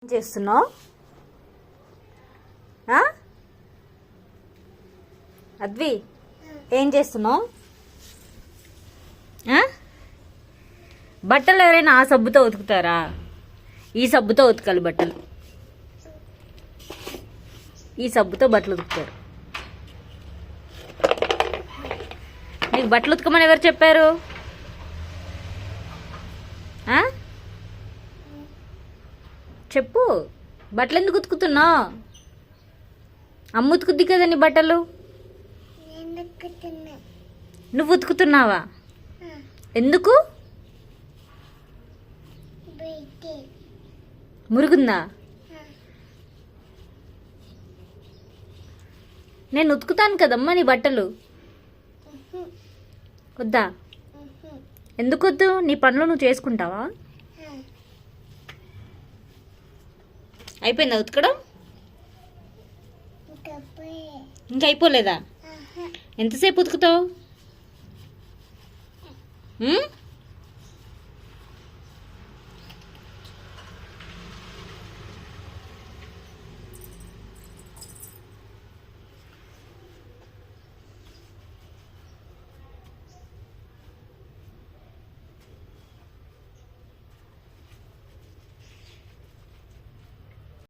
ఏం చేస్తున్నావు? అద్వి, ఏం చేస్తున్నావు? బట్టలు ఎవరైనా ఆ సబ్బుతో ఉతుకుతారా? ఈ సబ్బుతో ఉతకాలి బట్టలు. ఈ సబ్బుతో బట్టలు ఉతుకుతారు. నీకు బట్టలు ఉతకమని ఎవరు చెప్పారు? చెప్పు, బట్టలు ఎందుకు ఉతుకుతున్నావు? అమ్మ ఉతుకుద్ది కదా నీ బట్టలు. నువ్వు ఉతుకుతున్నావా? ఎందుకు? మురుగుందా? నేను ఉతుకుతాను కదమ్మా నీ బట్టలు. వద్దా? ఎందుకు వద్దు? నీ పనులు నువ్వు చేసుకుంటావా? అయిపోయిందా ఉతకడం? ఇంకా అయిపోలేదా? ఎంతసేపు ఉతుకుతావు?